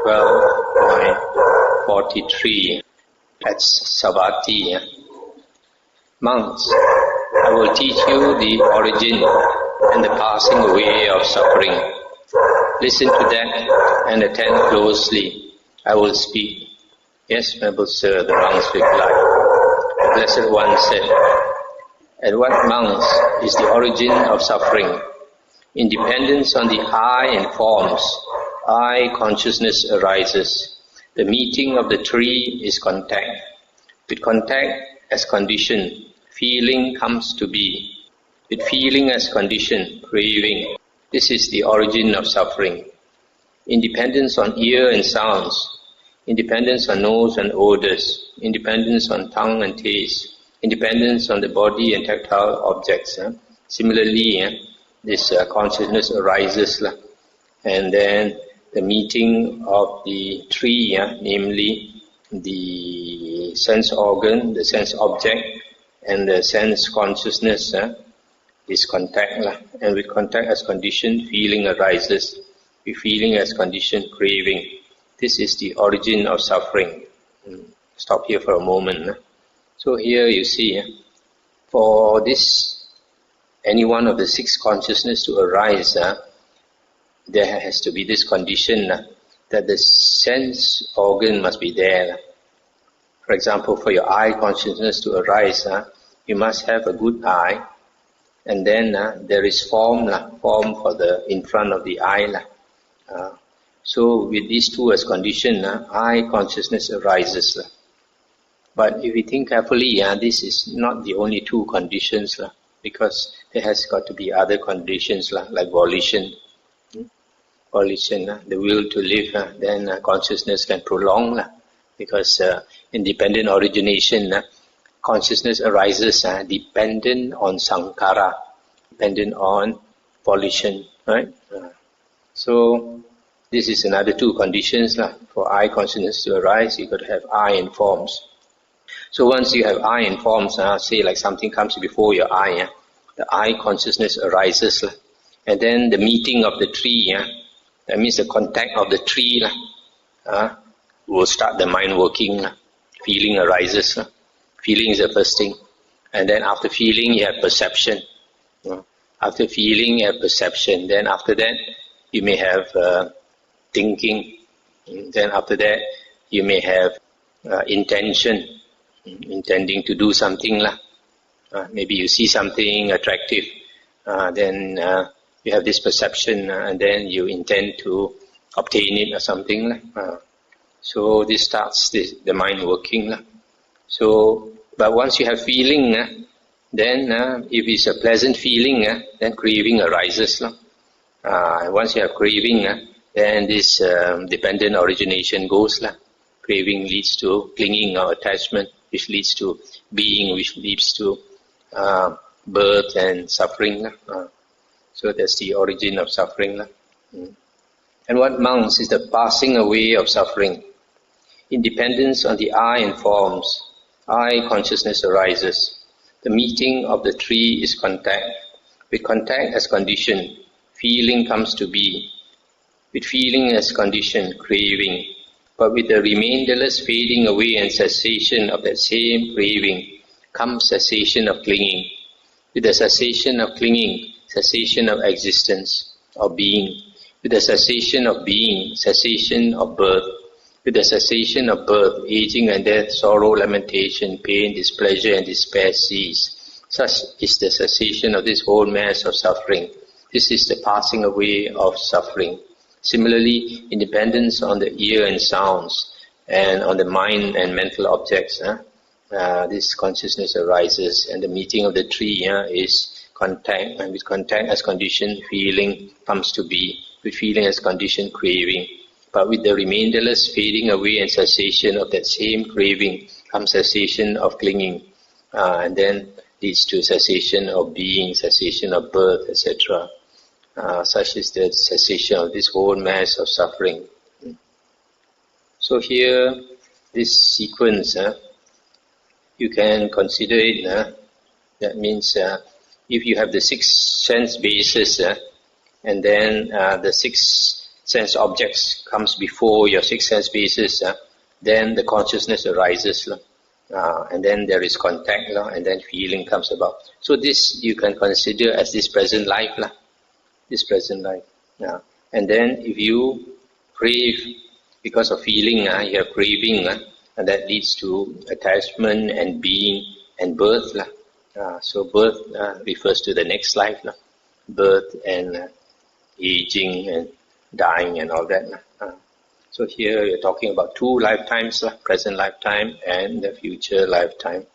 SN12.43 at Savatthi. Monks, I will teach you the origin and the passing away of suffering. Listen to that and attend closely. I will speak. Yes, noble sir, the monks replied. The Blessed One said, at what, monks, is the origin of suffering? In dependence on the I and forms, I consciousness arises. The meeting of the tree is contact. With contact as condition, feeling comes to be. With feeling as condition, craving. This is the origin of suffering. Independence on ear and sounds, independence on nose and odors, independence on tongue and taste, independence on the body and tactile objects. Similarly, this consciousness arises, and then the meeting of the tree, namely the sense organ, the sense object, and the sense consciousness is contact, and with contact as condition, feeling arises. With feeling as condition, craving. This is the origin of suffering. Stop here for a moment. So here you see, for this, any one of the six consciousness to arise, there has to be this condition that the sense organ must be there. For example, for your eye consciousness to arise, you must have a good eye, and then there is form for the in front of the eye. So with these two as condition, eye consciousness arises. But if we think carefully, this is not the only two conditions, because there has got to be other conditions like volition. Volition, the will to live, then consciousness can prolong, because independent origination, consciousness arises dependent on sankhara, dependent on volition, right? So this is another two conditions for eye consciousness to arise. You got to have eye and forms. So once you have eye and forms, say like something comes before your eye, the eye consciousness arises, and then the meeting of the tree, that means the contact of the tree will start the mind working. Feeling arises. Feeling is the first thing, and then after feeling you have perception. After feeling you have perception. Then after that you may have thinking. Then after that you may have intention, intending to do something. Maybe you see something attractive, then you have this perception, and then you intend to obtain it or something. So this starts the mind working. So, but once you have feeling, then if it's a pleasant feeling, then craving arises. Once you have craving, then this dependent origination goes. Craving leads to clinging or attachment, which leads to being, which leads to birth and suffering. So that's the origin of suffering. And what, monks, is the passing away of suffering? Independence on the I and forms, I consciousness arises. The meeting of the tree is contact. With contact as condition, feeling comes to be. With feeling as condition, craving. But with the remainderless fading away and cessation of that same craving comes cessation of clinging. With the cessation of clinging, cessation of existence or being. With the cessation of being, cessation of birth. With the cessation of birth, aging and death, sorrow, lamentation, pain, displeasure and despair cease. Such is the cessation of this whole mass of suffering. This is the passing away of suffering. Similarly, independence on the ear and sounds, and on the mind and mental objects, this consciousness arises, and the meeting of the tree is contact, and with contact as condition, feeling comes to be. With feeling as condition, craving. But with the remainderless fading away and cessation of that same craving comes cessation of clinging, and then leads to cessation of being, cessation of birth, etc. Such is the cessation of this whole mass of suffering. So here, this sequence, you can consider it. That means if you have the six sense bases, and then the six sense objects comes before your six sense bases, then the consciousness arises, and then there is contact, and then feeling comes about. So this you can consider as this present life, this present life. And then if you crave because of feeling, you have craving, and that leads to attachment and being and birth. So birth refers to the next life, birth and aging and dying and all that. So here you're talking about two lifetimes, present lifetime and the future lifetime.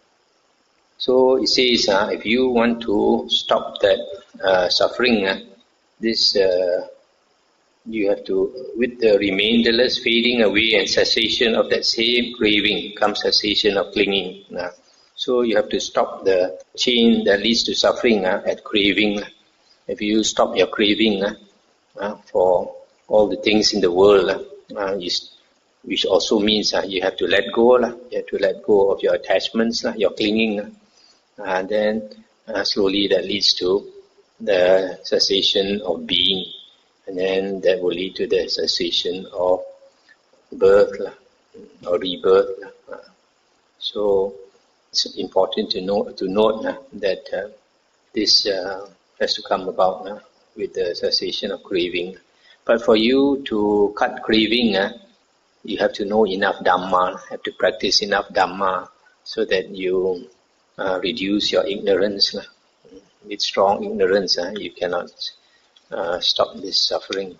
So it says, if you want to stop that suffering, this you have to, with the remainderless fading away and cessation of that same craving comes cessation of clinging. So you have to stop the chain that leads to suffering at craving. If you stop your craving for all the things in the world, which also means you have to let go. You have to let go of your attachments, your clinging. And then slowly that leads to the cessation of being. And then that will lead to the cessation of birth or rebirth. So it's important to note that this has to come about with the cessation of craving. But for you to cut craving, you have to know enough Dhamma, have to practice enough Dhamma so that you reduce your ignorance. With strong ignorance, you cannot stop this suffering.